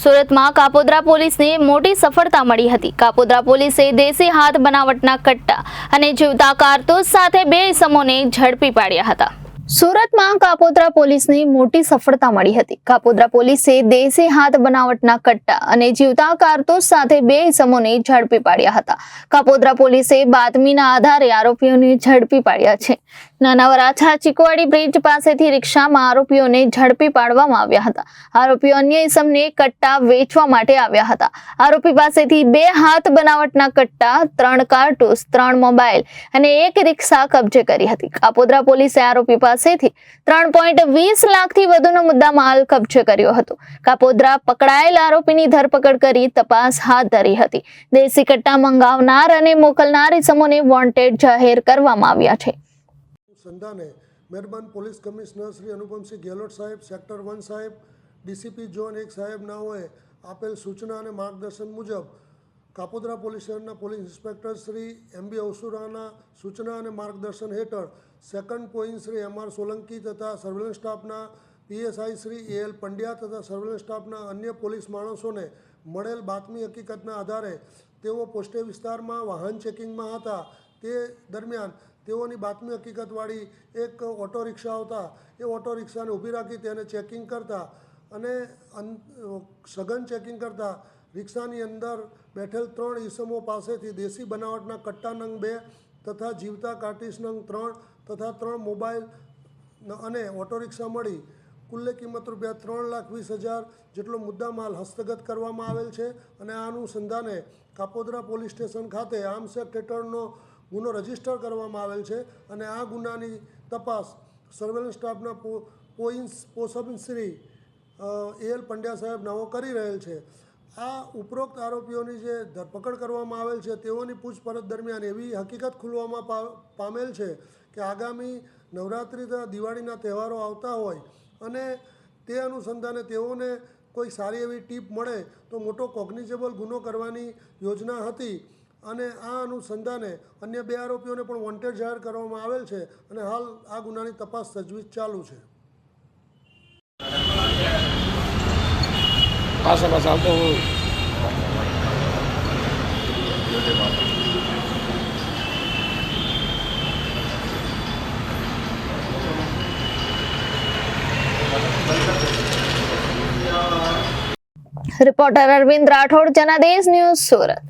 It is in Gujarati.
સુરતમાં કાપોદ્રા પોલીસને મોટી સફળતા મળી હતી। કાપોદ્રા પોલીસે દેશી હાથ બનાવટના કટ્ટા અને જીવતા કારતૂસ સાથે 2 ઇસમોને ઝડપી પાડ્યા હતા। સુરતમાં કાપોદ્રા પોલીસને મોટી સફળતા મળી હતી। કાપોદ્રા પોલીસે દેશી હાથ બનાવટના કટ્ટા અને જીવતા કારતૂસ સાથે 2 ઇસમોને ઝડપી પાડ્યા હતા। કાપોદ્રા પોલીસે બાતમીના આધારે આરોપીઓને ઝડપી પાડ્યા છે। નાના વરાછા ચીકવાડી બ્રિજ પાસેથી રિક્ષામાં આરોપીઓને ઝડપી પાડવામાં આવ્યા હતા। આરોપીઓ અન્ય ઇસમને કટ્ટા વેચવા માટે આવ્યા હતા। આરોપી પાસેથી 2 હાથ બનાવટના કટ્ટા, 3 કારતૂસ, 3 મોબાઈલ અને 1 રિક્ષા કબજે કરી હતી। કાપોદ્રા પોલીસે આરોપી પાસેથી 3.20 લાખથી વધુનો મુદ્દામાલ કબજે કર્યો હતો। કાપોદ્રા પકડાયેલ આરોપીની ધરપકડ કરી તપાસ હાથ ધરી હતી। દેશી કટ્ટા મંગાવનાર અને મોકલનાર ઇસમોને વોન્ટેડ જાહેર કરવામાં આવ્યા છે। સંધાને મહેરબાન પોલીસ કમિશનર શ્રી અનુપમસિંહ ગેહલોત સાહેબ, સેક્ટર 1 સાહેબ, ડીસીપી ઝોન 1 સાહેબ નાઓએ આપેલ સૂચના અને માર્ગદર્શન મુજબ કાપોદ્રા પોલીસ શહેરના પોલીસ ઇન્સ્પેક્ટર શ્રી MB અવસુરાના સૂચના અને માર્ગદર્શન હેઠળ second point Shri MR Solanki તથા સર્વેલન્સ સ્ટાફના PSI શ્રી AL પંડ્યા તથા સર્વેલન્સ સ્ટાફના અન્ય પોલીસ માણસોને મળેલ બાતમી હકીકતના આધારે તેઓ પોસ્ટે વિસ્તારમાં વાહન ચેકિંગમાં હતા। તે દરમિયાન તેઓની બાતમી હકીકતવાળી એક ઓટો રિક્ષા આવતા એ ઓટો રિક્ષાને ઊભી રાખી તેને ચેકિંગ કરતા અને સઘન ચેકિંગ કરતા રિક્ષાની અંદર બેઠેલ 3 ઈસમો પાસેથી દેશી બનાવટના કટ્ટા નંગ 2 તથા જીવતા કાર્ટીસ નંગ 3 તથા 3 મોબાઈલ અને ઓટો રિક્ષા મળી કુલ્લે કિંમત ₹3,20,000 જેટલો મુદ્દામાલ હસ્તગત કરવામાં આવેલ છે। અને આ અનુસંધાને કાપોદ્રા પોલીસ સ્ટેશન ખાતે આર્મ્સ એક્ટ હેઠળનો ગુનો રજીસ્ટર કરવામાં આવેલ છે અને આ ગુનાની તપાસ સર્વેલન્સ સ્ટાફના પોસબ શ્રી AL પંડ્યા સાહેબ નાઓ કરી રહેલ છે। આ ઉપરોક્ત આરોપીઓની જે ધરપકડ કરવામાં આવેલ છે તેઓની પૂછપરછ દરમિયાન એવી હકીકત ખુલવામાં પામેલ છે કે આગામી નવરાત્રિ તથા દિવાળીના તહેવારો આવતા હોય અને તે અનુસંધાને તેઓને કોઈ સારી એવી ટીપ મળે તો મોટો કોગ્નિઝેબલ ગુનો કરવાની યોજના હતી અને આ અનુસંધાને અન્ય 2 આરોપીઓને પણ વોન્ટેડ જાહેર કરવામાં આવેલ છે અને હાલ આ ગુનાની તપાસ તજવીજ ચાલુ છે। Reporter Arvind Rathod, Janadesh news, Surat.